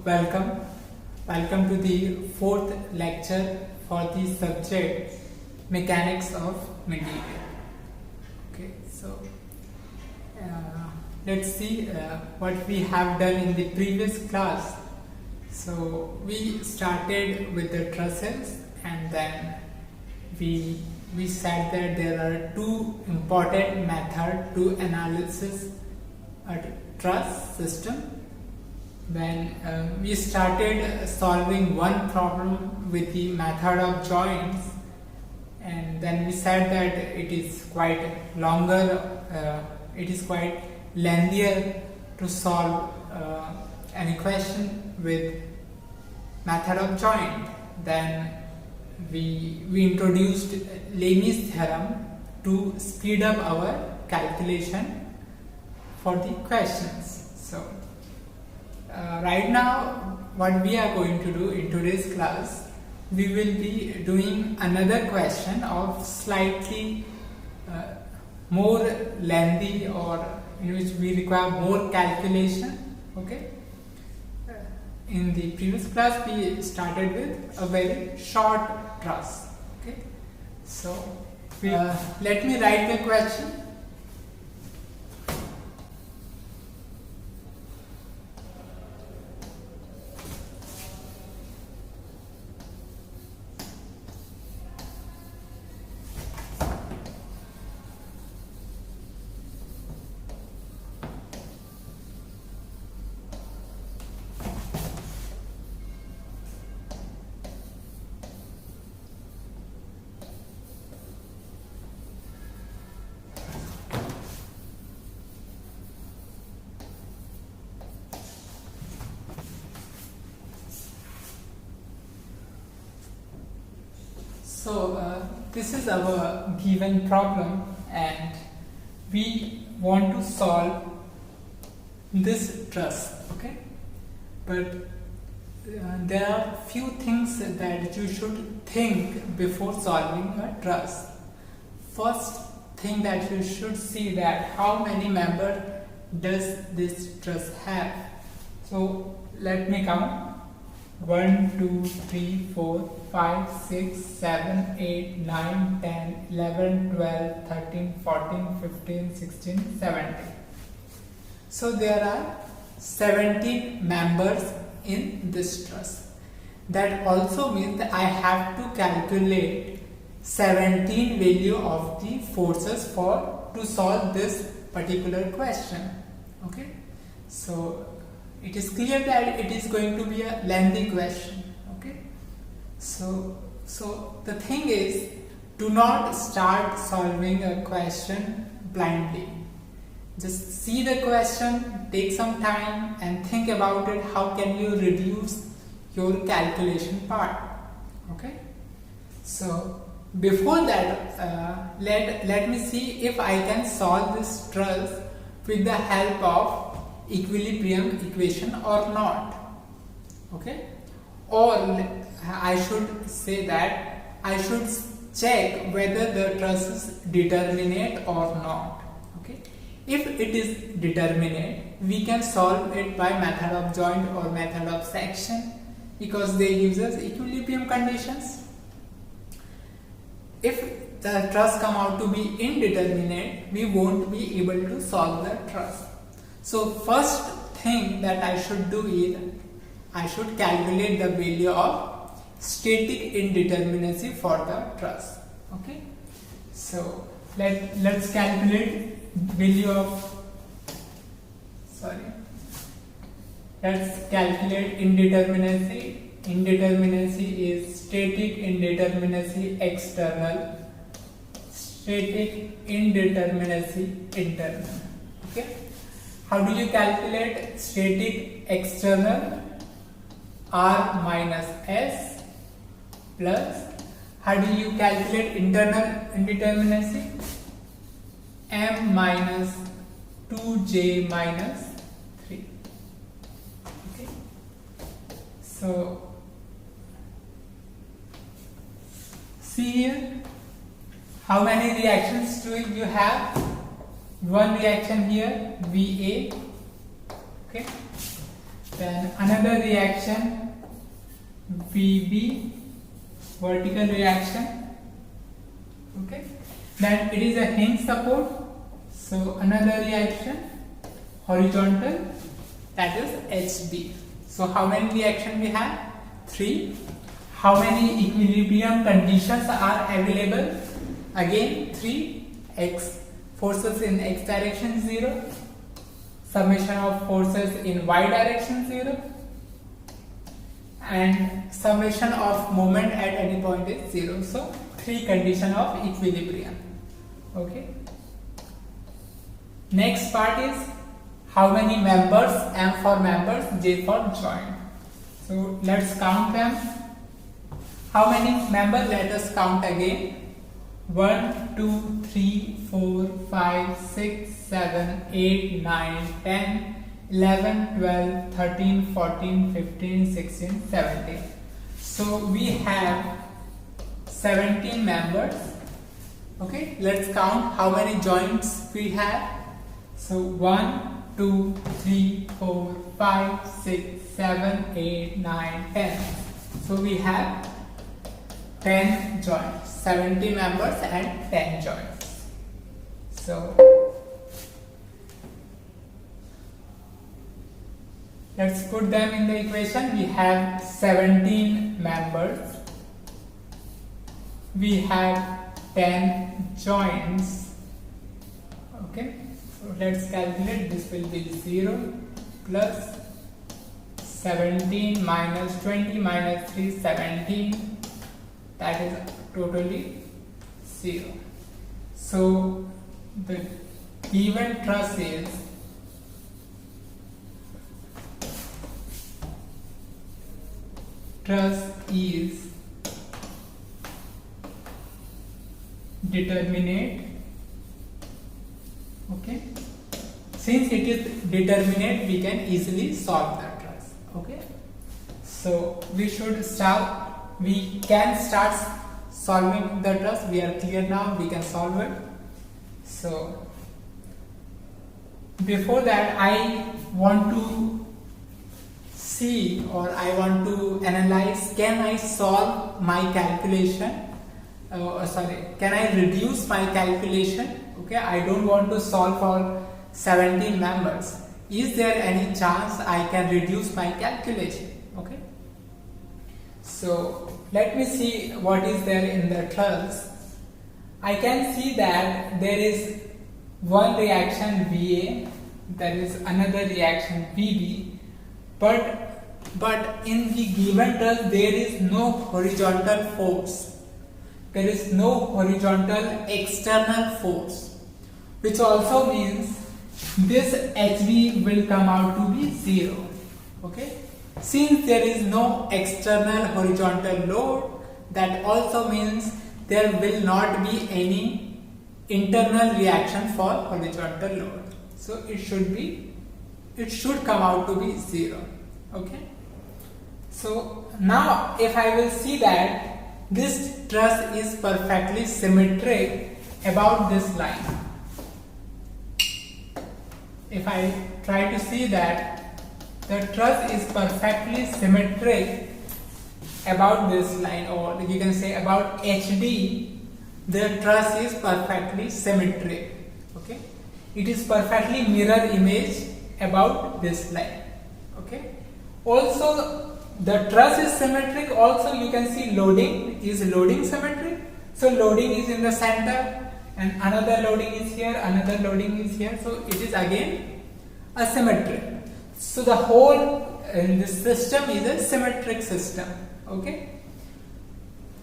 welcome. Welcome to the fourth lecture for the subject Mechanics of Material. Okay, so let's see what we have done in the previous class. So we started with the trusses, and then we said that there are two important methods to analysis a truss system. When we started solving one problem with the method of joints, and then we said that it is quite longer, it is quite lengthier to solve an equation with method of joint. Then we introduced Lami's theorem to speed up our calculation for the questions. So right now, what we are going to do in today's class, we will be doing another question of slightly more lengthy, or in which we require more calculation. Okay. In the previous class, we started with a very short truss. Okay. So let me write the question. So this is our given problem, and we want to solve this truss. Okay, but there are few things that you should think before solving a truss. First thing that you should see that how many members does this truss have. So let me count. 1, 2, 3, 4, 5, 6, 7, 8, 9, 10, 11, 12, 13, 14, 15, 16, 17. So there are 17 members in this truss. That also means that I have to calculate 17 value of the forces to solve this particular question. Okay, so it is clear that it is going to be a lengthy question. Okay, so the thing is, do not start solving a question blindly. Just see the question, take some time and think about it. How can you reduce your calculation part? Okay, so before that, let me see if I can solve this truss with the help of equilibrium equation or not. Okay, or I should say that I should check whether the truss is determinate or not. Okay, if it is determinate, we can solve it by method of joint or method of section, because they gives us equilibrium conditions. If the truss come out to be indeterminate, we won't be able to solve the truss. So first thing that I should do is I should calculate the value of static indeterminacy for the truss. Okay, so let's calculate value of let's calculate indeterminacy. Indeterminacy is static indeterminacy external, static indeterminacy internal. Okay, how do you calculate static external? R minus S plus, how do you calculate internal indeterminacy? M minus 2J minus 3. Okay, so see here, how many reactions do you have? One reaction here, VA. Okay, Then another reaction, VB, vertical reaction. Okay. Then it is a hinge support. So another reaction, horizontal, that is HB. So how many reactions we have? 3. How many equilibrium conditions are available? Again 3. X, forces in x direction 0, summation of forces in y direction 0, and summation of moment at any point is 0. So 3 condition of equilibrium. Okay. Next part is how many members, M for members, J for joint. So let's count them. How many members? Let us count again. 1, 2, 3, 4, 5, 6, 7, 8, 9, 10, 11, 12, 13, 14, 15, 16, 17. So we have 17 members. Okay, let's count how many joints we have. So 1, 2, 3, 4, 5, 6, 7, 8, 9, 10. So we have 10 joints, 70 members and 10 joints. So let's put them in the equation. We have 17 members, we have 10 joints. Okay, so let's calculate. This will be 0 plus 17 minus 20 minus 3, 17. That is totally 0. So the given truss is determinate. Okay, since it is determinate, we can easily solve the truss. Okay, so we can start solving the truss. We are clear now, we can solve it. So before that, I want to see, or I want to analyze, can I solve my calculation? Can I reduce my calculation? Okay, I don't want to solve for 17 members. Is there any chance I can reduce my calculation? Okay, so let me see what is there in the truss. I can see that there is one reaction VA, there is another reaction VB, but in the given truss there is no horizontal force. There is no horizontal external force, which also means this HB will come out to be 0. Okay, since there is no external horizontal load, that also means there will not be any internal reaction for horizontal load. So it should come out to be 0. Okay, so now if I will see that this truss is perfectly symmetric about this line. If I try to see that the truss is perfectly symmetric about this line, or you can say about HD, the truss is perfectly symmetric. Okay, it is perfectly mirror image about this line. Okay, also the truss is symmetric. Also you can see loading symmetric. So loading is in the center and another loading is here, another loading is here. So it is again a symmetric. So the whole in this system is a symmetric system. Okay,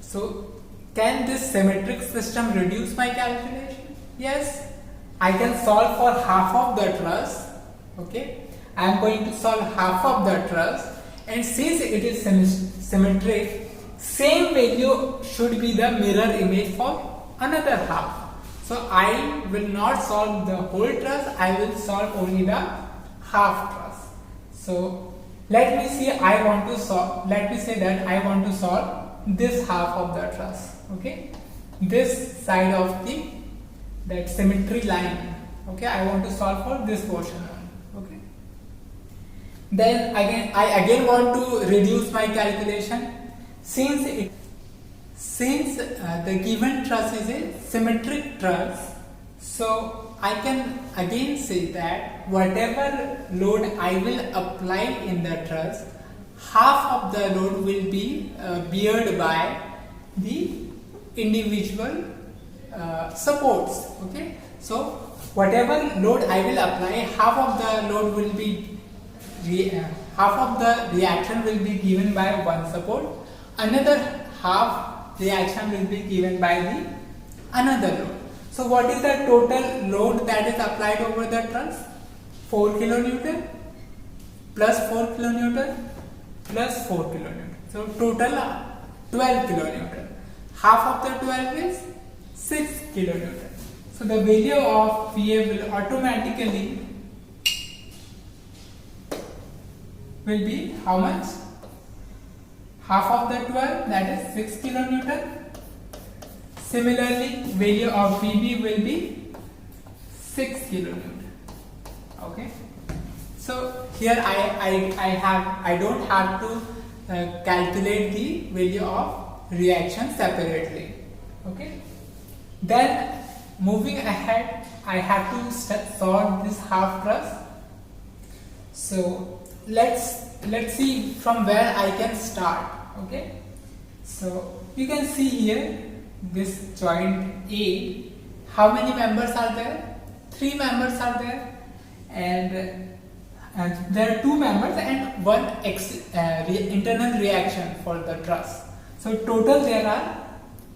so can this symmetric system reduce my calculation? Yes, I can solve for half of the truss. Okay, I am going to solve half of the truss. And since it is symmetric, same value should be the mirror image for another half. So I will not solve the whole truss, I will solve only the half truss. So let me say that I want to solve this half of the truss. Okay, this side of that symmetry line. Okay, I want to solve for this portion. Okay, Then again, I again want to reduce my calculation. Since the given truss is a symmetric truss, so I can again say that whatever load I will apply in the truss, half of the load will be beared by the individual supports. Okay, so whatever load I will apply, half of the load will be half of the reaction will be given by one support, another half reaction will be given by the another load. So what is the total load that is applied over the truss? 4 kilonewton plus 4 kilonewton plus 4 kilonewton. So total 12 kilonewton. Half of the 12 is 6 kilonewton. So the value of VA will automatically will be how much? Half of the 12, that is 6 kilonewton. Similarly, value of VB will be 6 kilonewton. Okay. So here I don't have to calculate the value of reaction separately. Okay. Then moving ahead, I have to solve this half truss. So let's see from where I can start. Okay, so you can see here this joint A, how many members are there? 3 members are there, and there are 2 members and one internal reaction for the truss. So total there are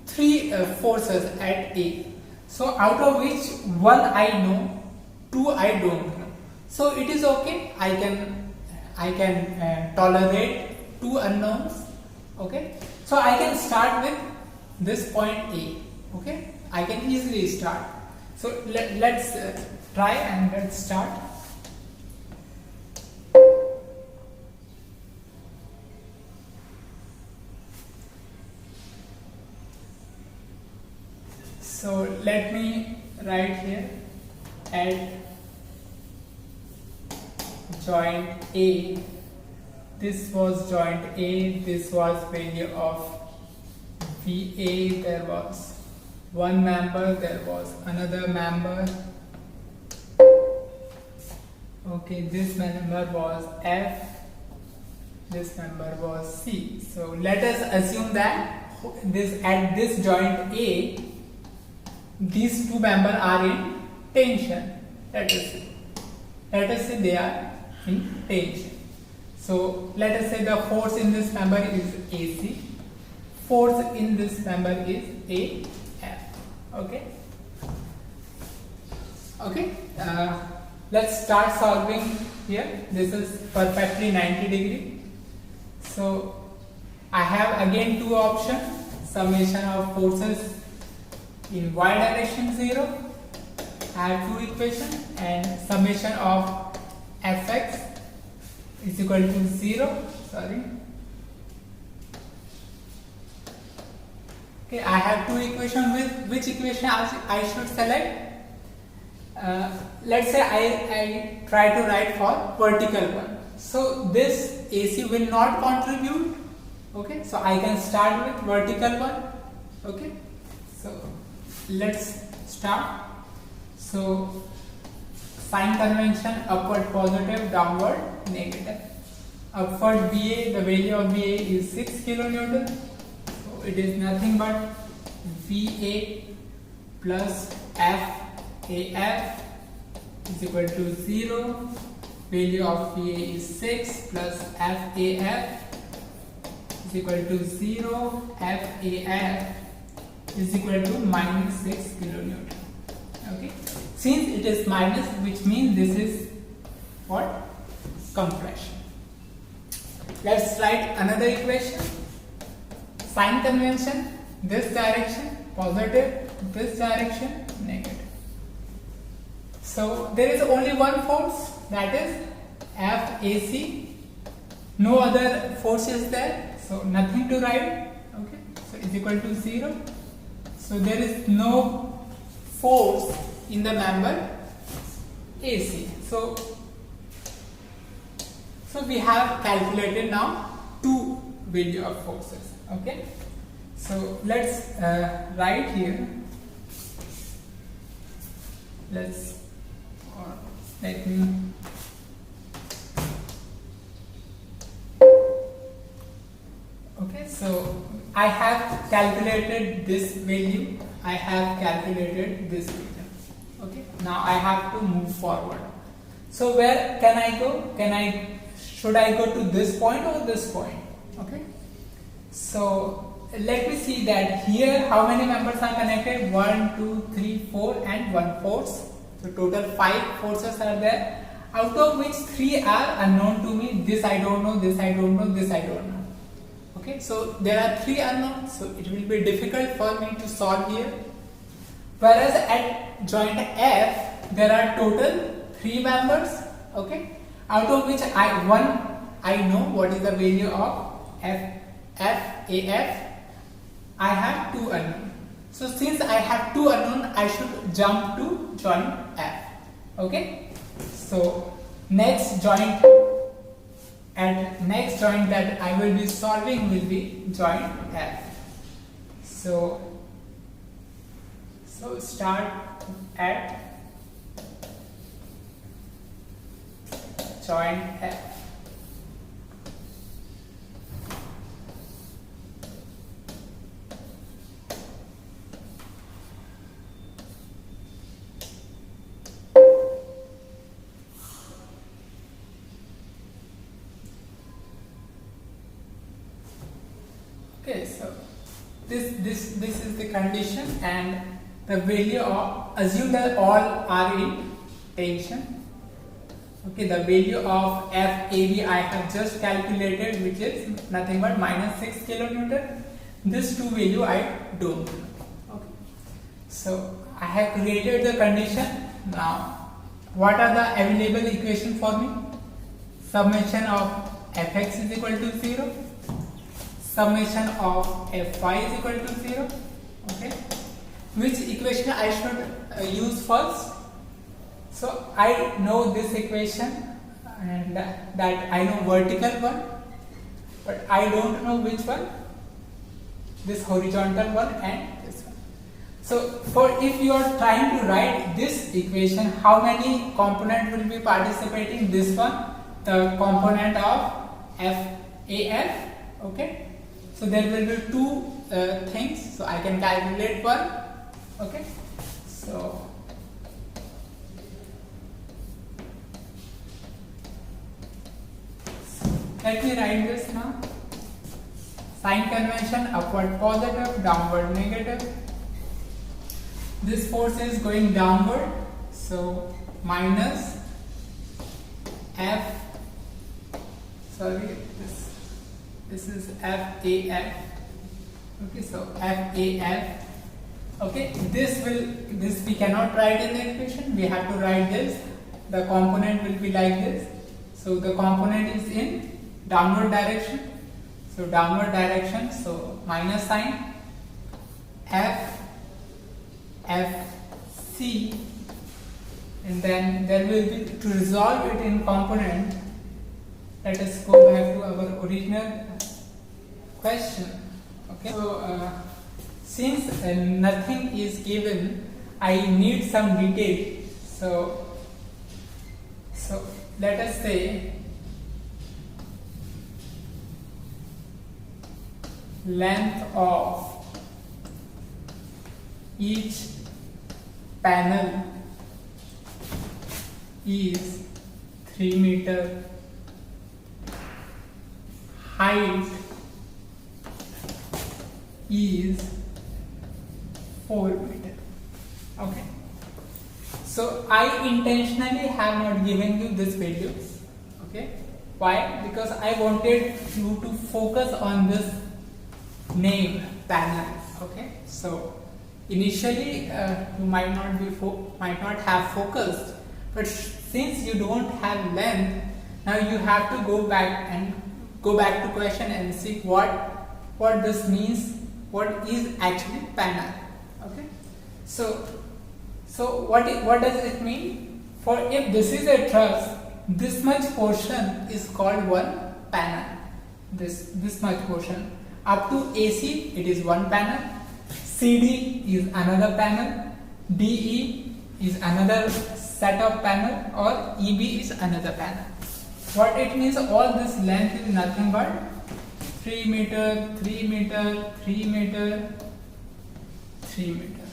3 forces at A. So out of which 1 I know, 2 I don't know. So it is okay, I can tolerate 2 unknowns. Okay, so I can start with this point A. Okay, I can easily start. So let's try and let's start. So let me write here at joint A. This was joint A, this was value of VA, there was one member, there was another member. Okay, this member was F, this member was C. So let us assume that at this joint A, these 2 members are in tension. Let us say they are in tension. So let us say the force in this member is AC, force in this member is AF. Okay. Okay. Let's start solving here. This is perfectly 90 degree. So I have again 2 options: summation of forces in y direction 0. I have 2 equations, and summation of Fx is equal to 0. Sorry. Okay, I have 2 equations. With which equation I should select? Let's say I try to write for vertical one. So this AC will not contribute. Okay, so I can start with vertical one. Okay, so let's start. So sign convention: upward positive, downward negative. Upward VA, the value of VA is 6 kilonewton. So it is nothing but VA plus FAF is equal to 0. Value of VA is 6 plus FAF is equal to 0. FAF is equal to minus 6 kilonewton. Okay. Since it is minus, which means this is what? Compression. Let's write another equation. Sign convention: this direction positive, this direction negative. So there is only one force, that is FAC. No other force is there, so nothing to write. Okay, so is equal to 0. So there is no force in the member AC. So So we have calculated now two value of forces. Okay, so let's write here. Let me okay, so I have calculated this value, I have calculated this value. Okay, now I have to move forward. So where can I go? Should I go to this point or this point? Okay, so let me see that here how many members are connected. 1, 2, 3, 4 and 1 force. So total 5 forces are there, out of which 3 are unknown to me. This I don't know, this I don't know, this I don't know. Okay, so there are 3 unknowns, so it will be difficult for me to solve here. Whereas at joint F there are total 3 members. Okay, out of which I know what is the value of AF. I have 2 unknown. So since I have 2 unknown, I should jump to joint F. Okay, so next joint that I will be solving will be joint F. So start at joint F. Okay, so this is the condition, and the value of, assume that all are in tension. Okay, the value of FAB I have just calculated, which is nothing but -6 kilonewton. This 2 value I don't know. Okay, so I have created the condition. Now what are the available equation for me? Summation of Fx is equal to 0, summation of Fy is equal to 0. Okay, which equation I should use first? So I know this equation, and that I know vertical one, but I don't know which one, this horizontal one and this one. So for if you are trying to write this equation, how many component will be participating? This one, the component of FAF. Okay, so there will be 2 things, so I can calculate one. Okay, so let me write this now. Sign convention, upward positive, downward negative. This force is going downward, so minus this is FAF. Okay, so FAF. Okay, this we cannot write in the equation, we have to write this. The component will be like this. So the component is in downward direction. So downward direction, so minus sign FC, and then there will be, to resolve it in component, let us go back to our original question. Okay, so since nothing is given, I need some detail. So let us say length of each panel is 3 meter, height is 4 meter. Okay, so I intentionally have not given you this values. Okay, why? Because I wanted you to focus on this name panel. Okay, so initially you might not have focused, but since you don't have length, now you have to go back to question and see what this means, what is actually panel. Okay, so what does it mean? For if this is a truss, this much portion is called one panel. This much portion up to AC it is one panel, CD is another panel, DE is another set of panel, or EB is another panel. What it means, all this length is nothing but 3 meter, 3 meter, 3 meter, 3 meter.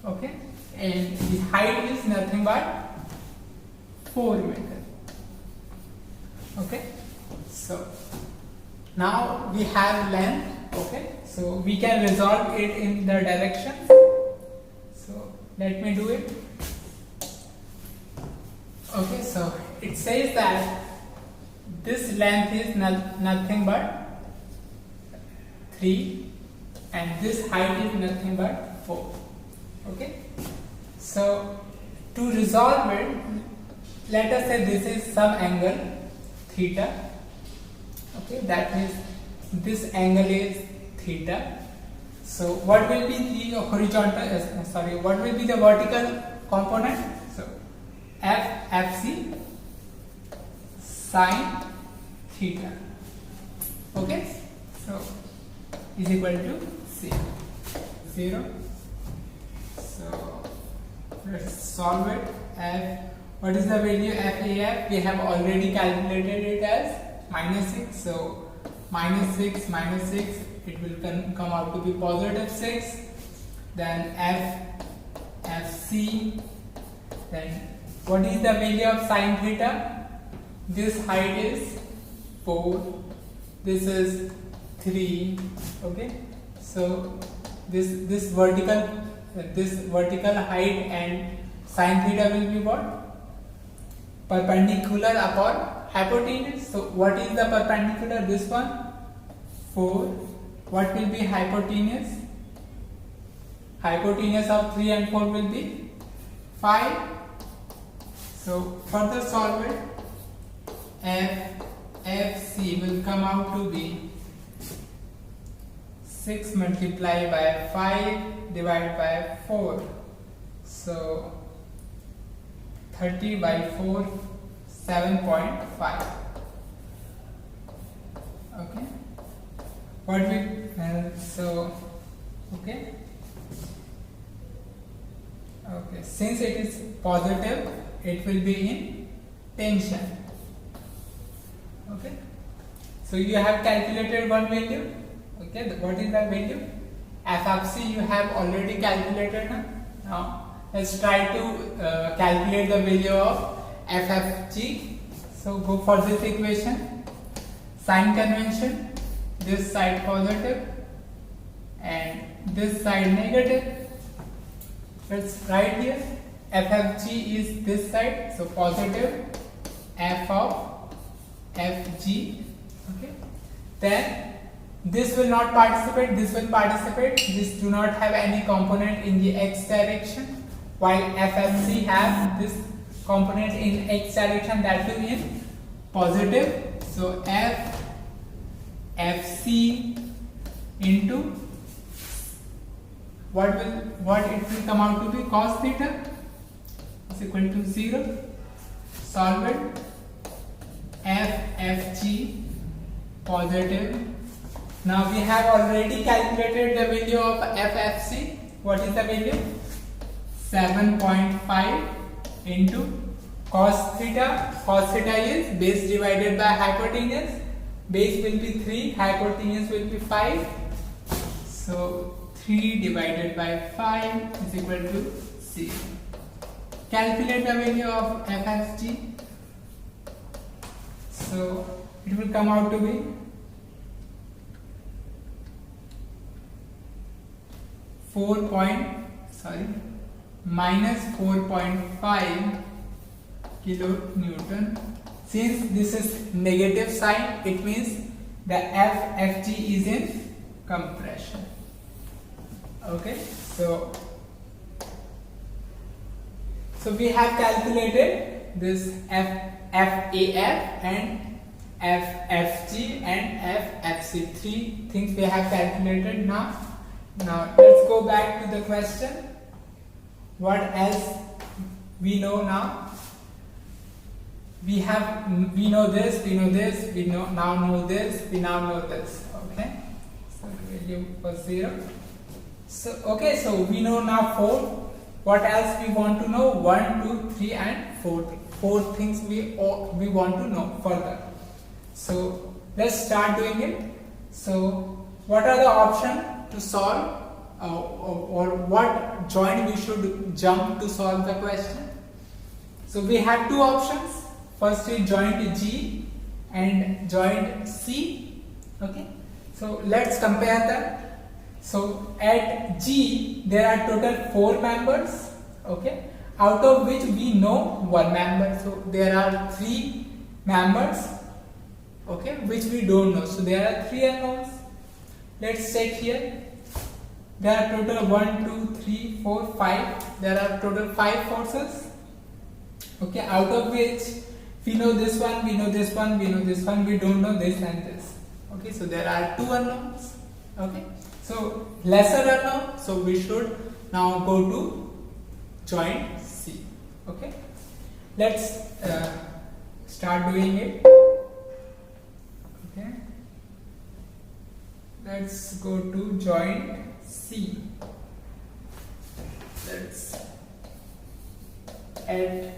Okay, and the height is nothing but 4 meter. Okay, so now we have length. Okay, so we can resolve it in the direction. So let me do it. Okay, so it says that this length is nothing but 3 and this height is nothing but 4. Okay, so to resolve it, let us say this is some angle theta. Okay, that means this angle is theta. So what will be the horizontal, what will be the vertical component? So FC sine theta. Okay, so is equal to 0. So let's solve it. What is the value FAF? We have already calculated it as -6. So -6 minus 6, it will come out to be positive 6. Then FC. Then what is the value of sine theta? This height is 4. This is 3. Okay. So this vertical height and sine theta will be what? Perpendicular upon hypotenuse. So what is the perpendicular? This one 4. What will be hypotenuse? Hypotenuse of 3 and 4 will be 5. So further solve it. FC will come out to be 6 multiplied by 5 divided by 4. So 30 by 4, 7.5. Okay. What we okay. Since it is positive, it will be in tension. Okay. So you have calculated one value. Okay. What is that value? FFC you have already calculated. Now let's try to calculate the value of FFG. So go for this equation. Sign convention. This side positive and this side negative. Let's write here. FFG is this side, so positive F of FG. Okay. Then this will not participate. This will participate. This do not have any component in the x direction, while FFC have this component in x direction, that too in positive. So FC into what it will come out to be, cos theta is equal to 0. Solve it. FFG positive. Now we have already calculated the value of FFC. What is the value? 7.5 into cos theta. Cos theta is base divided by hypotenuse. Base will be 3, hypotenuse will be 5. So 3 divided by 5 is equal to 0. Calculate the value of FFG. So it will come out to be minus 4.5 kilonewton. Since this is negative sign, it means the FFG is in compression. Okay, so we have calculated this FAF and FFG and FFC. 3 things we have calculated now. Now let's go back to the question. What else we know now? we know this, we know this, we now know this, we now know this. Okay, so the value was 0. So okay, so we know now 4. What else we want to know? 1, 2, 3 and 4. 4 things we want to know further. So let's start doing it. So what are the options to solve, or what joint we should jump to solve the question? So we have two options. First is joint G and joint C. Okay, so let's compare them. So at G there are total 4 members. Okay, out of which we know 1 member. So there are 3 members. Okay, which we don't know. So there are 3 unknowns. Let's check here. There are total 1, 2, 3, 4, 5. There are total 5 forces. Okay, out of which we know this one, we know this one, we know this one, we don't know this and this. Okay, so there are 2 unknowns. Okay, so lesser unknown, so we should now go to joint C. Okay, let's start doing it. Okay, let's go to joint C. Let's add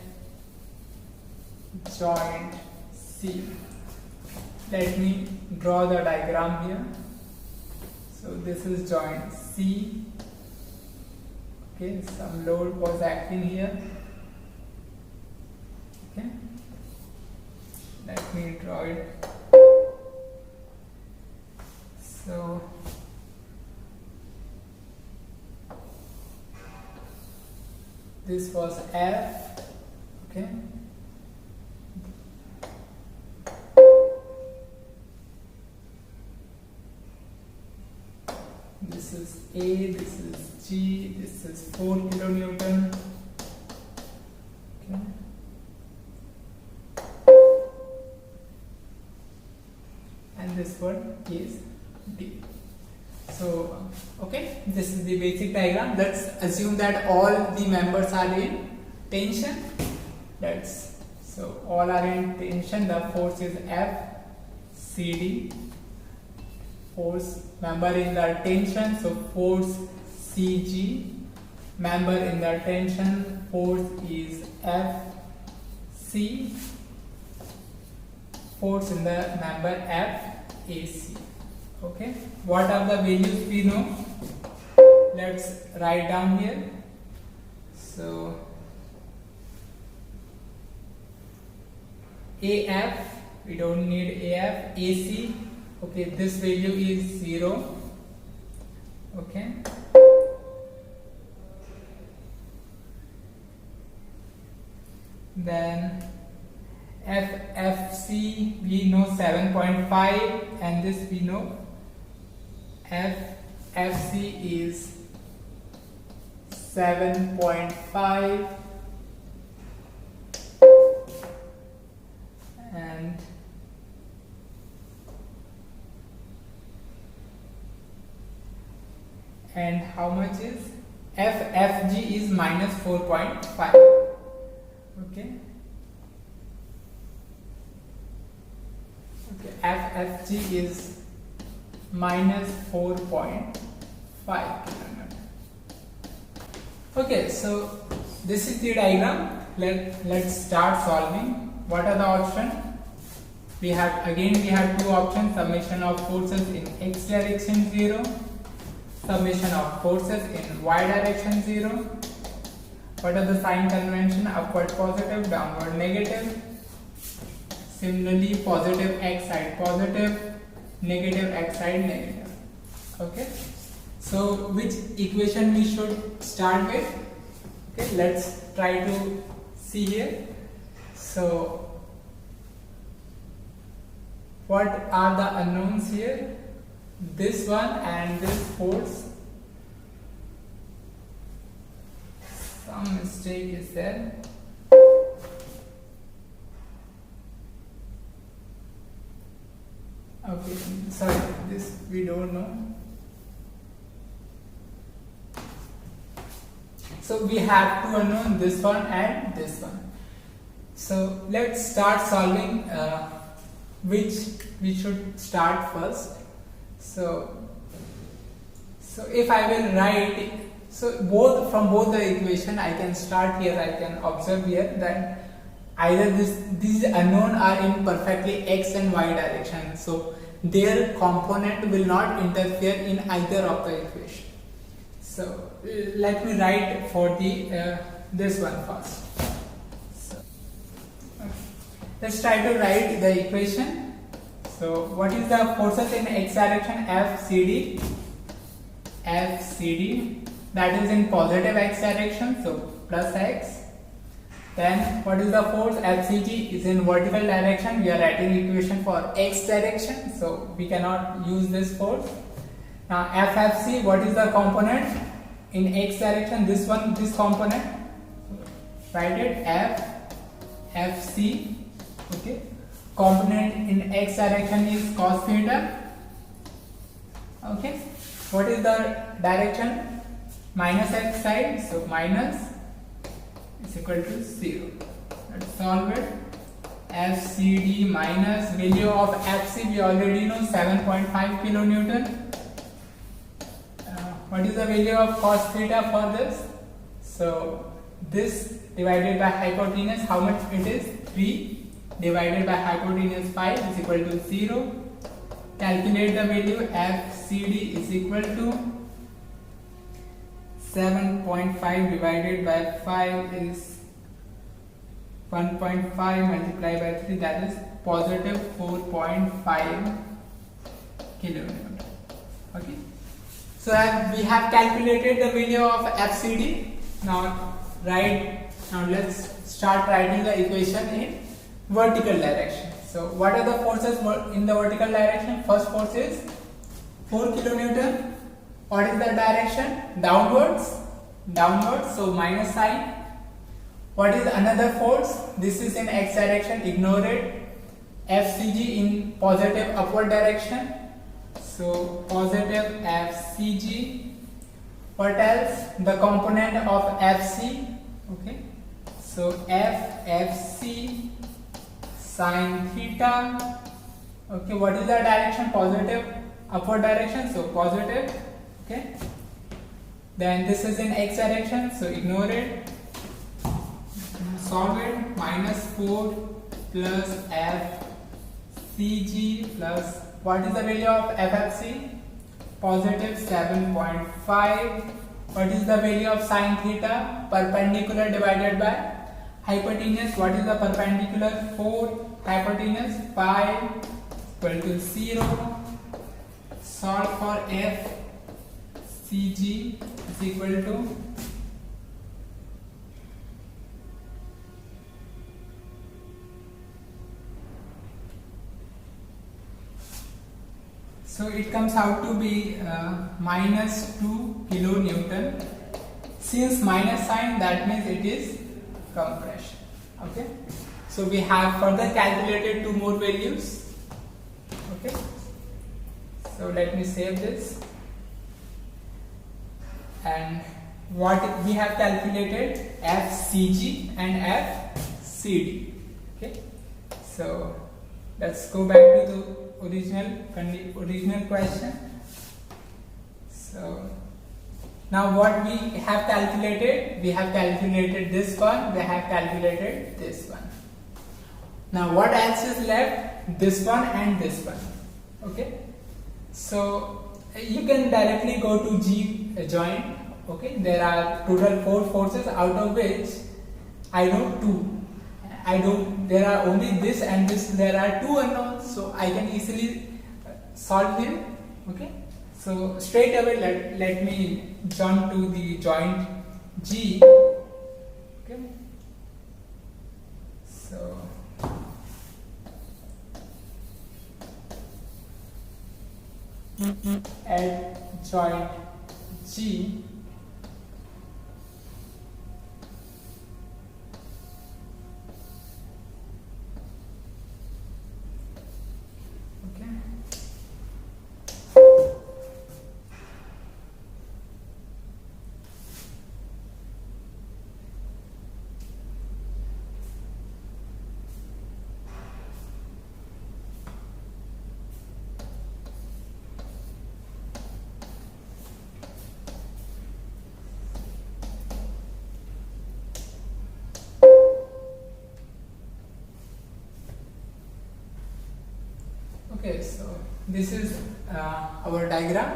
joint C. Let me draw the diagram here. So this is joint C. Okay, some load was acting here. Okay, let me draw it. So this was F. Okay, this is A, this is G, this is 4 kilonewton. Okay, and this one is D. So okay, this is the basic diagram. Let's assume that all the members are in tension. So all are in tension. The force is F CD. Force member in the tension, so force CG. Member in the tension, force is FC. Force in the member FAC. Okay, what are the values we know? Let's write down here. So AF, we don't need AF. AC, okay, this value is 0. Okay, then FFC we know 7.5, and this we know FFC is 7.5, and how much is FFG is minus 4.5. Okay, FFG is minus 4.5 kN. Okay, so this is the diagram. Let's start solving. What are the options? We have two options: summation of forces in x direction 0, summation of forces in y direction 0. What are the sign convention? Upward positive, downward negative. Similarly, positive x side positive, negative x side negative. Okay, so which equation we should start with? Okay, let's try to see here. So what are the unknowns here? This one and this force. Some mistake is there. Okay, sorry, this we don't know. So we have two unknown, this one and this one. So let's start solving, which we should start first. So if I will write, so from both the equation I can start here. I can observe here that either these unknown are in perfectly x and y direction, so their component will not interfere in either of the equation. So let me write for the this one first. So, okay. Let's try to write the equation. So what is the forces in x direction? FCD, that is in positive x direction, so plus x. Then what is the force? FCG is in vertical direction. We are writing equation for x direction, so we cannot use this force. Now FFC, what is the component in x direction? This one, this component. Write it FFC. Okay. Component in x direction is cos theta. Okay. What is the direction? Minus x side, so minus is equal to 0. Let's solve it. FCD minus value of FC we already know, 7.5 kilonewton. What is the value of cos theta for this? So this divided by hypotenuse, how much it is? 3 divided by hypotenuse 5 is equal to 0. Calculate the value. FCD is equal to 7.5 divided by 5 is 1.5 multiplied by 3, that is positive 4.5 kilonewton. Okay. So we have calculated the value of FCD. Now let's start writing the equation in vertical direction. So what are the forces in the vertical direction? First force is 4 kilonewton. What is the direction? Downwards, so minus sign. What is another force? This is in x direction, ignore it. FCG in positive upward direction, so positive FCG. What else? The component of FC. Okay, so FFC sin theta. Okay, what is the direction? Positive upward direction, so positive. Okay, then this is in x direction, so ignore it. Solve it. Minus 4 plus FCG plus, what is the value of FFC? Positive 7.5. What is the value of sin theta? Perpendicular divided by hypotenuse. What is the perpendicular? 4. Hypotenuse 5 equal to 0. Solve for FCG is equal to so it comes out to be minus 2 kilonewton. Since minus sign, that means it is compression. Okay, so we have further calculated 2 more values. Okay, so let me save this. And what we have calculated? FCG and FCD. Okay, so let's go back to the original question. So now what we have calculated? We have calculated this one, we have calculated this one. Now what else is left? This one and this one. Okay, so you can directly go to G joint. Okay, there are total 4 forces, out of which I know 2. There are only this and this, there are 2 unknowns, so I can easily solve here. Okay, so straight away let me jump to the joint G. Okay, so at joint G, this is our diagram.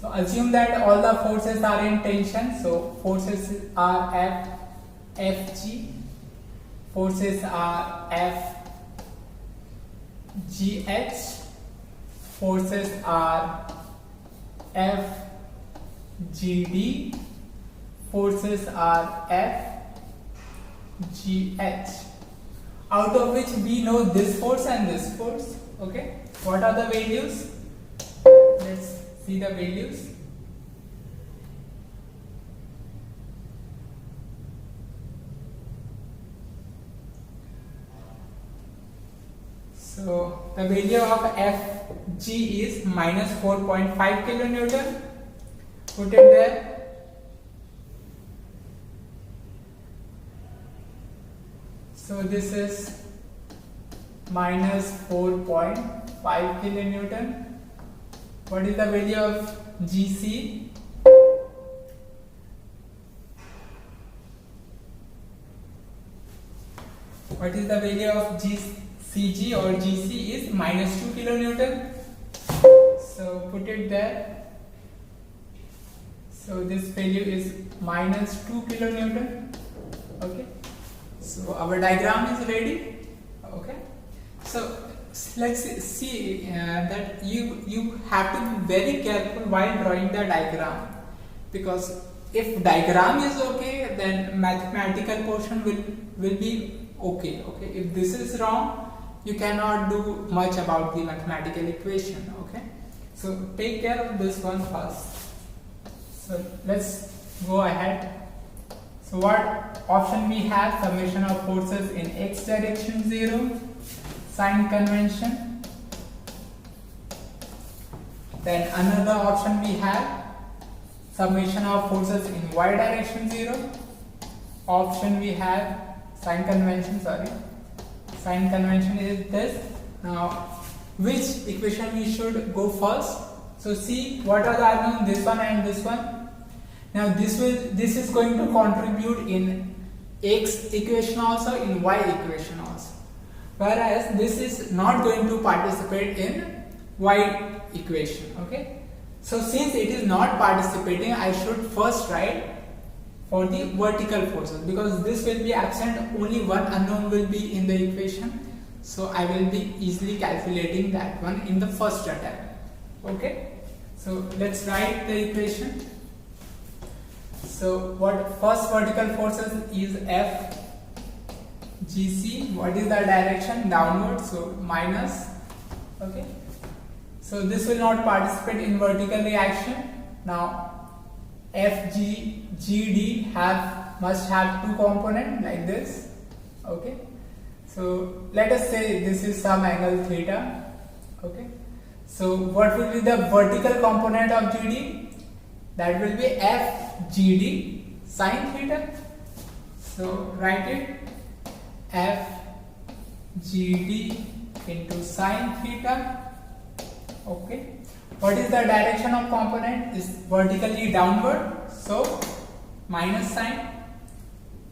So assume that all the forces are in tension. So forces are FG, forces are FGH, forces are FGD, forces are FGH, out of which we know this force and this force. Okay, what are the values? Let's see the values. So the value of Fg is minus 4.5 kilonewton. Put it there. So this is minus 4.5 kilonewton. What is the value of Gc? What is the value of Cg or Gc is minus 2 kilonewton. So put it there. So this value is minus 2 kilonewton. Okay. So our diagram is ready. Okay. So let's see that you have to be very careful while drawing the diagram, because if diagram is okay, then mathematical portion will be okay. Okay. If this is wrong, you cannot do much about the mathematical equation. Okay. So take care of this one first. So let's go ahead. So what option we have? Summation of forces in x direction 0, sign convention. Then another option we have summation of forces in y direction 0. Option we have sign convention, sign convention is this. Now which equation we should go first? So see what are the unknown, this one and this one. Now this is going to contribute in x equation also, in y equation also, whereas this is not going to participate in y equation. Okay, so since it is not participating, I should first write for the vertical forces, because this will be absent, only one unknown will be in the equation, so I will be easily calculating that one in the first attempt. Okay, so let's write the equation. So what first vertical forces is F GC. What is the direction? Downward, so minus. Okay, so this will not participate in vertical reaction. Now FGD must have two components like this. Okay, so let us say this is some angle theta. Okay, so what will be the vertical component of GD? That will be FGD sine theta. So write it FGD into sine theta. Okay. What is the direction of component? Is vertically downward, so minus sign.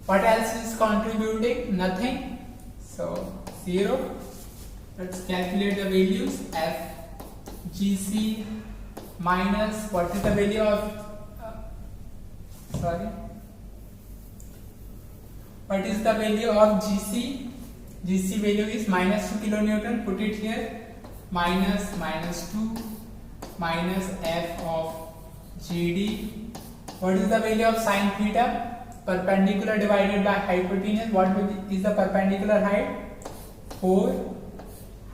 What else is contributing? Nothing, so 0. Let's calculate the values. FGC minus, what is the value of what is the value of GC? GC value is minus 2 kilonewton. Put it here. Minus 2 minus F of GD. What is the value of sine theta? Perpendicular divided by hypotenuse. What is the perpendicular height? 4.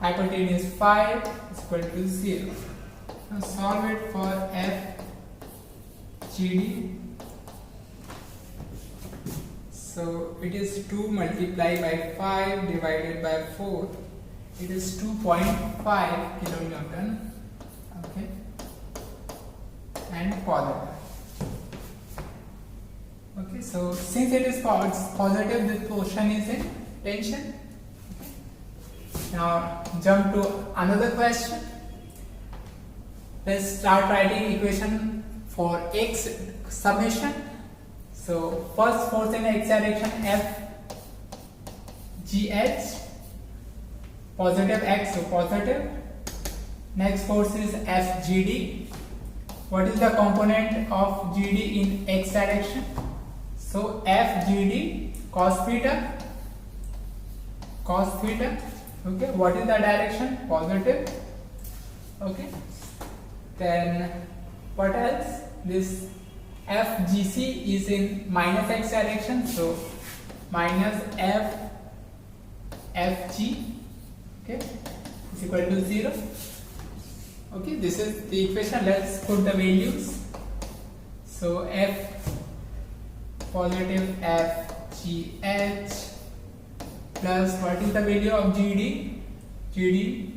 Hypotenuse 5 is equal to 0. Now solve it for FGD. So it is 2 multiplied by 5 divided by 4. It is 2.5 kilonewton. Okay, and positive. Okay, so since it is positive, this portion is in tension. Okay. Now jump to another question. Let's start writing equation for x summation. So first force in x direction F GH, positive x, so positive, Next force is FGD. What is the component of GD in x direction? So FGD cos theta. Okay, what is the direction? Positive. Okay, then what else? This FGC is in minus x direction, so minus FG, okay, is equal to 0. Okay, this is the equation. Let's put the values. So F positive FGH plus what is the value of GD? GD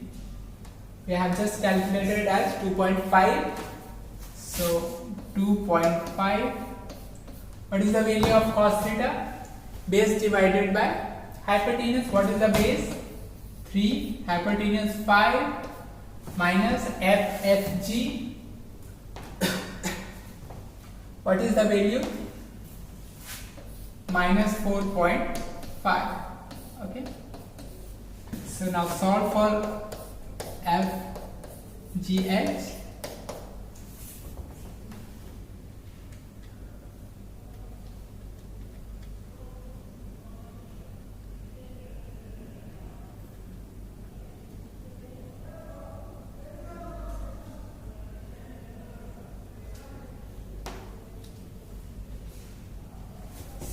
we have just calculated as 2.5. So 2.5. What is the value of cos theta? Base divided by hypotenuse. What is the base? 3. Hypotenuse 5 minus FFG. What is the value? Minus 4.5. Okay. So now solve for FGH.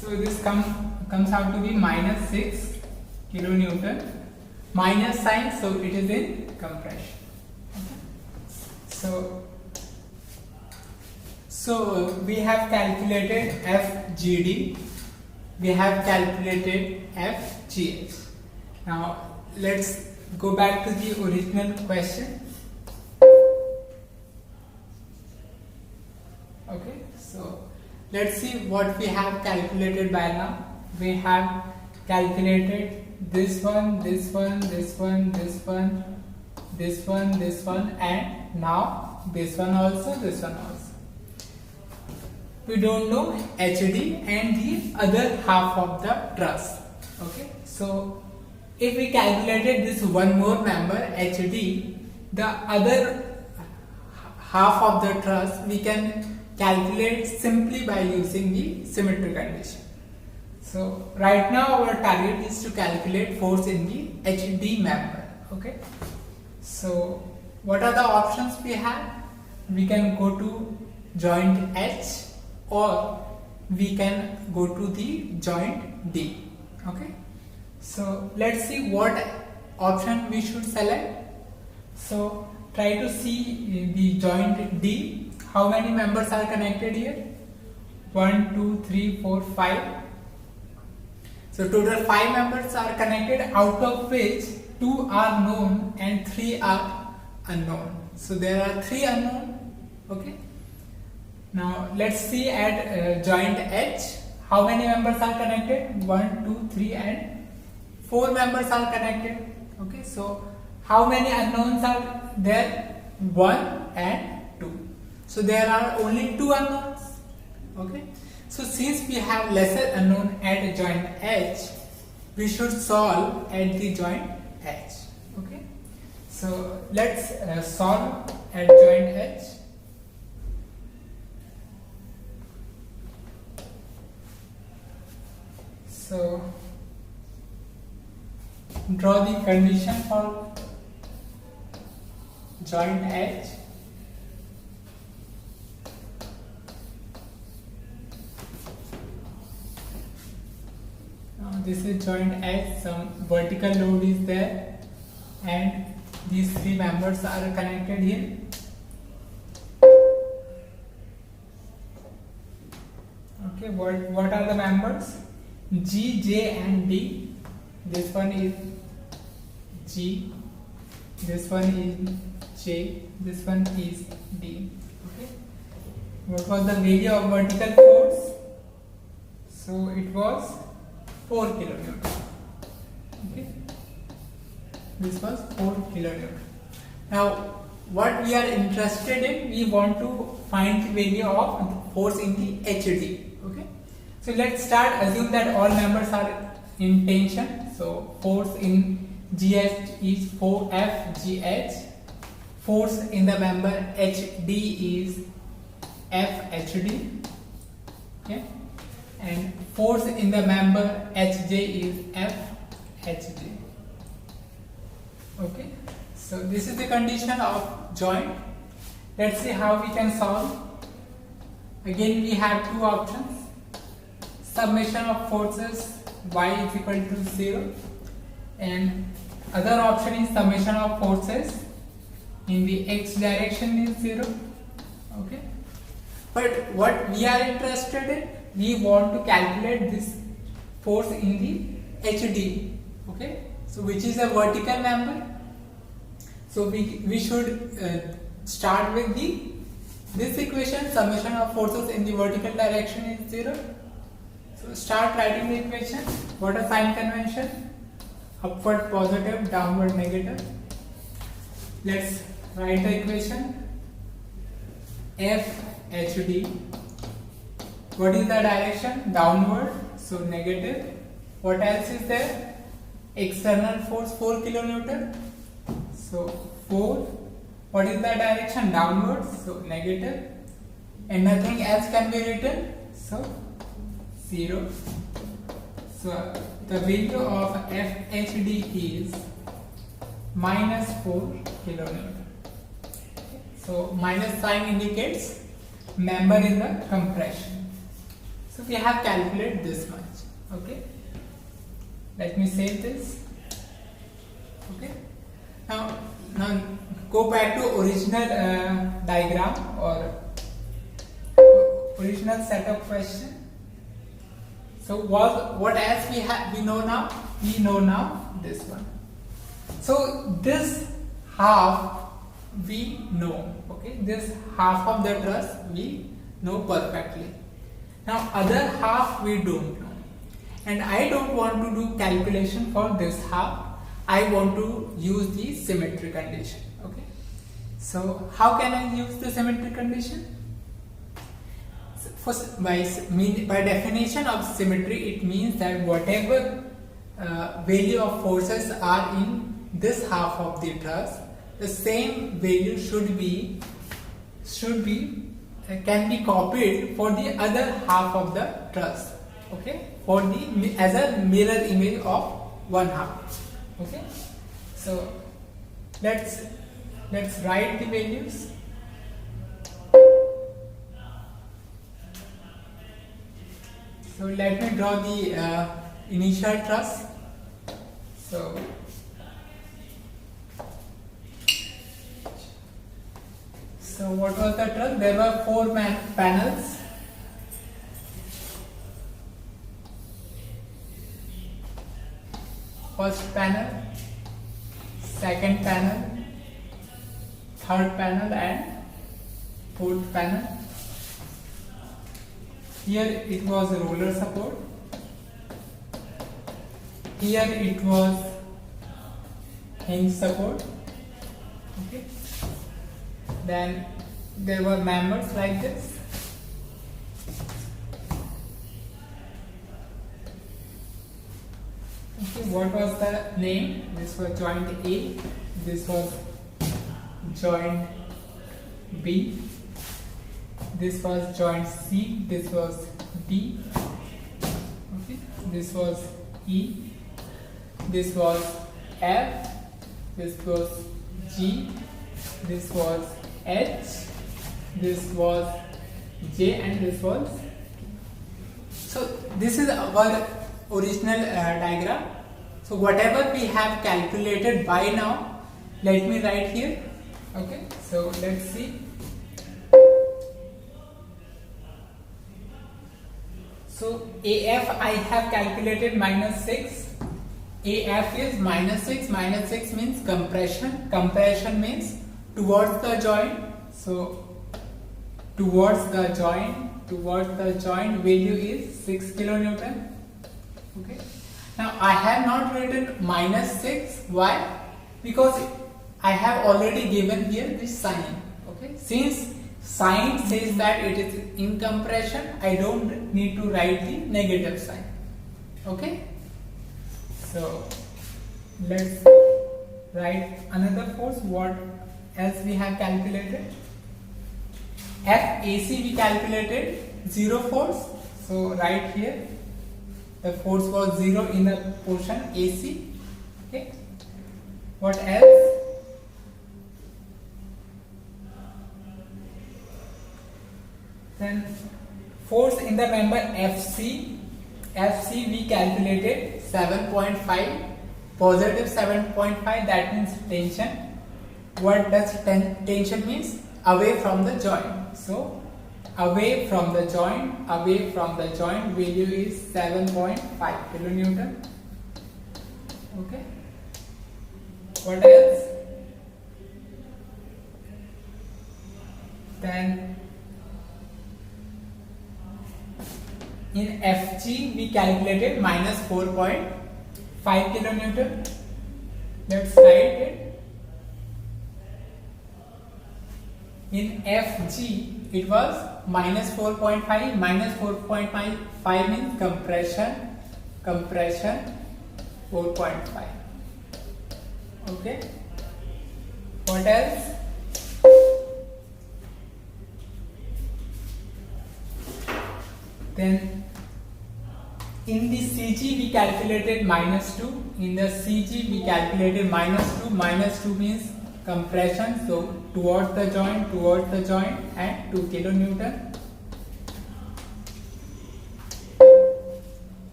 So this comes out to be minus 6 kilonewton. Minus sign, so it is in compression. Okay. So we have calculated FGD. We have calculated FGH. Now let's go back to the original question. Okay, so let's see what we have calculated by now. We have calculated this one, this one, this one, this one, this one, this one, and now this one also, this one also. We don't know HD and the other half of the truss. Okay, so if we calculated this one more member HD, the other half of the truss we can calculate simply by using the symmetry condition. So right now our target is to calculate force in the HD member. Okay, so what are the options we have? We can go to joint H or we can go to the joint D. Okay, so let's see what option we should select. So try to see the joint D. How many members are connected here? 1, 2, 3, 4, 5. So total 5 members are connected, out of which 2 are known and 3 are unknown. So there are 3 unknown. Okay. Now let's see at joint H. How many members are connected? 1, 2, 3 and 4 members are connected. Okay. So how many unknowns are there? 1 and 2. So there are only 2 unknowns. Okay. So since we have lesser unknown at joint H, we should solve at the joint H. Okay. So let's solve at joint H. So draw the condition for joint H. This is joint H, some vertical load is there and these 3 members are connected here. Okay, what are the members? G, J and D. This one is G, this one is J, this one is D. Okay. What was the value of vertical force? So it was 4 kilonewton. Okay. This was 4 kilonewton. Now what we are interested in, we want to find the value of force in the HD. Okay. So let's start. Assume that all members are in tension. So force in GH is 4FGH. force in the member HD is FHD, okay, and force in the member HJ is FHJ. Okay, so this is the condition of joint. Let's see how we can solve. Again, we have two options: summation of forces y is equal to 0, and other option is summation of forces in the x direction is 0. Okay, but what we are interested in, we want to calculate this force in the HD. Okay, so which is a vertical member. So we should start with this equation: summation of forces in the vertical direction is 0. So start writing the equation. What a sign convention: upward positive, downward negative. Let's write the equation. FHD. What is the direction? Downward, so negative. What else is there? External force 4 kilonewton. So 4. What is the direction? Downward, so negative. And nothing else can be written, so 0. So the value of FHD is minus 4 kilonewton. So minus sign indicates member in the compression. So we have calculated this much. Okay, let me save this. Okay, now go back to original diagram or original setup question. So what else we know now? We know now this one. So this half we know. Okay, this half of the truss we know perfectly. Now other half we don't know, and I don't want to do calculation for this half. I want to use the symmetry condition. Okay, so how can I use the symmetry condition? First, by definition of symmetry, it means that whatever value of forces are in this half of the truss, the same value can be copied for the other half of the truss. Okay, for the as a mirror image of one half. Okay, so let's write the values. So let me draw the initial truss. So what was the truss? There were 4 panels. First panel, second panel, third panel and fourth panel. Here it was a roller support. Here it was hinge support. Okay. Then there were members like this. Okay, what was the name? This was joint A, this was joint B, this was joint C, this was D, okay, this was E, this was F, this was G, this was H, this was J, and this was. So this is our original diagram. So whatever we have calculated by now, let me write here. Okay, so let's see. So AF I have calculated -6. AF is -6. -6 means compression. Compression means towards the joint. So towards the joint value is 6 kilonewton. Okay. Now I have not written -6. Why? Because I have already given here this sign. Okay. Since sign says that it is in compression, I don't need to write the negative sign. Okay. So let's write another force. What else we have calculated? FAC we calculated 0 force. So right here the force was 0 in the portion AC. Okay. What else? Then force in the member FC. FC we calculated 7.5, positive 7.5, that means tension. What does tension means? Away from the joint. So away from the joint value is 7.5 kilonewton. Okay. What else? Then in FG we calculated minus 4.5 kilonewton. Let's write it. In FG it was minus 4.5. Minus 4.5 means compression 4.5. Okay. What else? Then in the CG we calculated minus 2. In the CG we calculated minus 2. Minus 2 means compression. So towards the joint and 2 kilonewton.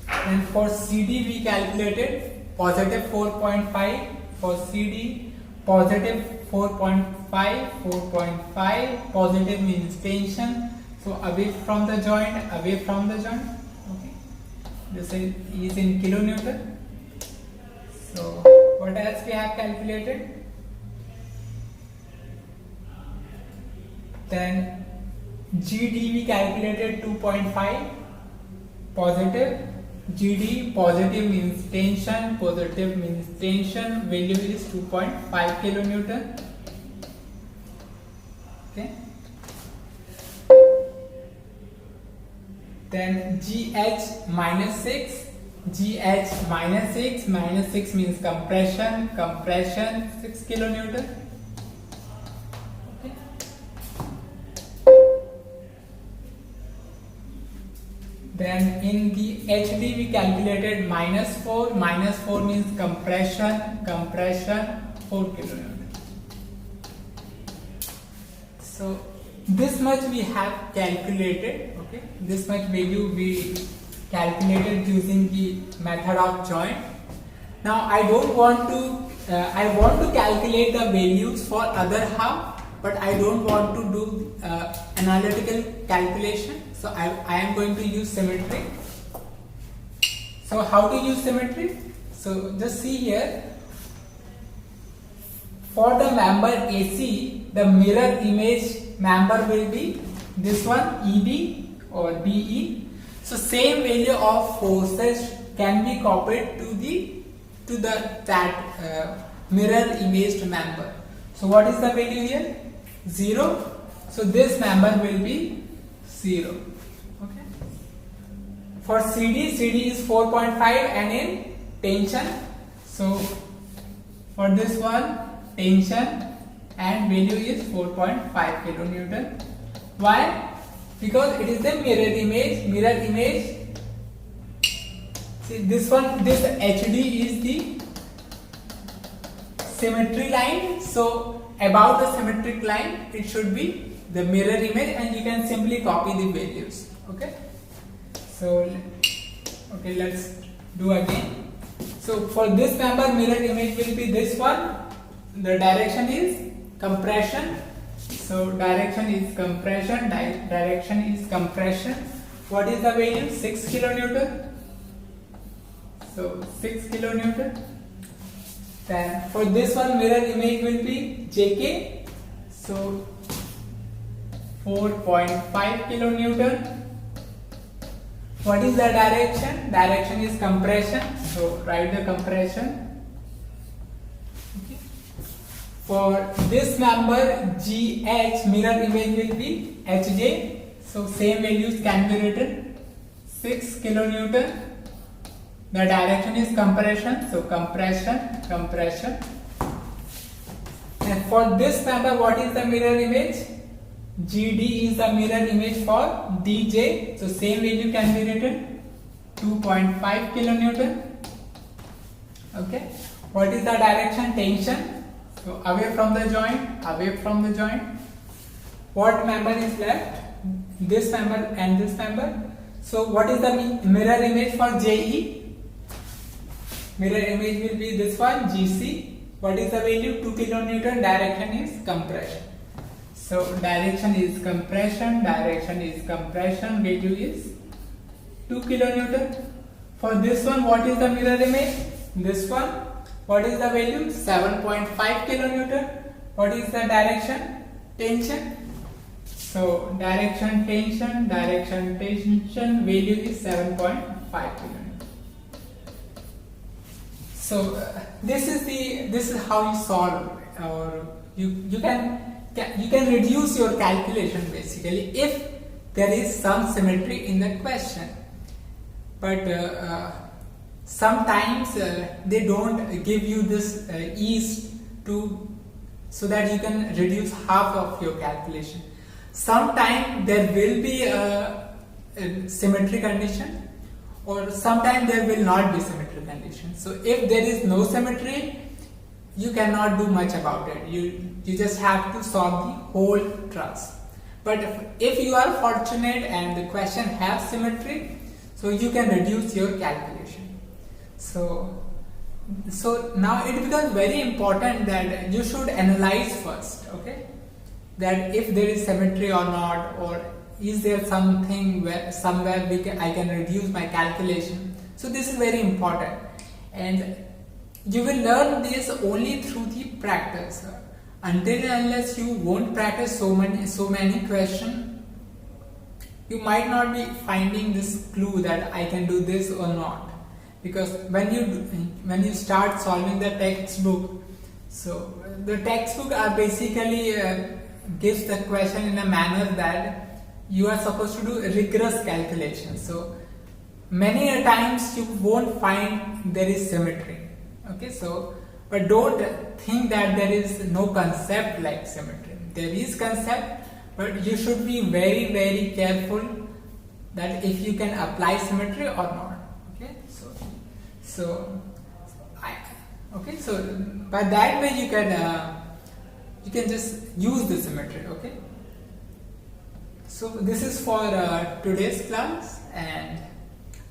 And for CD we calculated positive 4.5. For CD positive 4.5. Positive means tension. So away from the joint. Okay. This is in kilonewton. So what else we have calculated? Then GD we calculated 2.5 positive. GD positive means tension. Value is 2.5 kilonewton. Okay. Then GH minus 6. Minus 6 means compression 6 kilonewton. Okay. Then in the HD we calculated minus 4 means compression 4 kilonewton. So this much we have calculated. Okay, this much value we calculated using the method of joint. Now I want to calculate the values for other half, but I don't want to do analytical calculation. So I am going to use symmetry. So how to use symmetry? So just see here. For the member AC, the mirror image member will be this one, EB or BE. So same value of forces can be copied to that mirror imaged member. So what is the value here? 0. So this member will be 0. Okay. For CD is 4.5 and in tension. So for this one, tension and value is 4.5 kilonewton. Why? Because it is the mirror image. See this HD is the symmetry line. So about the symmetric line it should be the mirror image, and you can simply copy the values. Okay. So okay, let's do again. So for this member, mirror image will be this one. The direction is compression. So direction is compression. What is the value? 6 kilonewton. So 6 kilonewton. Then for this one, mirror image will be JK. So 4.5 kilonewton. What is the direction? Direction is compression. So write the compression. For this number GH, mirror image will be HJ. So same values can be written. 6 kilonewton. The direction is compression, so compression. And for this member, what is the mirror image? GD is the mirror image for DJ, so same value can be written 2.5 kilonewton. Okay, what is the direction? Tension, so away from the joint. What member is left? This member and this member. So what is the mirror image for JE? Mirror image will be this one, GC. What is the value? 2 kilonewton. Direction is compression. So direction is compression, value is 2 kilonewton. For this one, what is the mirror image? This one, what is the value? 7.5 kilonewton. What is the direction? Tension. So direction, tension, value is 7.5 kilonewton. So this is how you solve, or you can reduce your calculation basically if there is some symmetry in the question. But sometimes they don't give you this ease so that you can reduce half of your calculation. Sometimes there will be a symmetry condition, or sometimes there will not be symmetry condition. So if there is no symmetry, you cannot do much about it. You just have to solve the whole truss. But if you are fortunate and the question has symmetry, so you can reduce your calculation. So now it becomes very important that you should analyze first, okay? That if there is symmetry or not, or is there something somewhere I can reduce my calculation. So this is very important, and you will learn this only through the practice. Until and unless you won't practice so many questions, you might not be finding this clue that I can do this or not. Because when you start solving the textbook, so the textbook are basically gives the question in a manner that you are supposed to do rigorous calculation. So many a times you won't find there is symmetry. Okay, so but don't think that there is no concept like symmetry. There is concept, but you should be very, very careful that if you can apply symmetry or not. Okay, so by that way you can just use the symmetry. Okay, so this is for today's class, and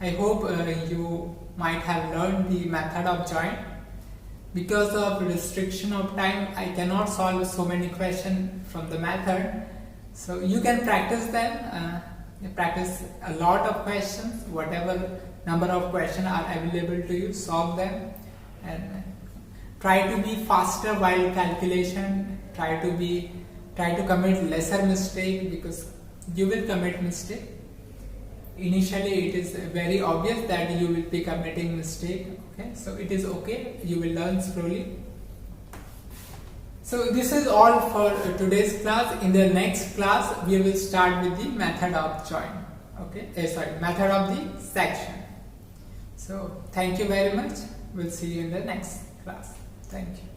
I hope you might have learned the method of joint. Because of restriction of time, I cannot solve so many questions from the method. So you can practice them. Practice a lot of questions. Whatever number of questions are available to you, solve them, and try to be faster while calculation. Try to commit lesser mistake, because you will commit mistake. Initially it is very obvious that you will be committing mistake. Okay, so it is okay, you will learn slowly. So this is all for today's class. In the next class we will start with the method of joint. Okay, method of the section. So thank you very much. We'll see you in the next class. Thank you.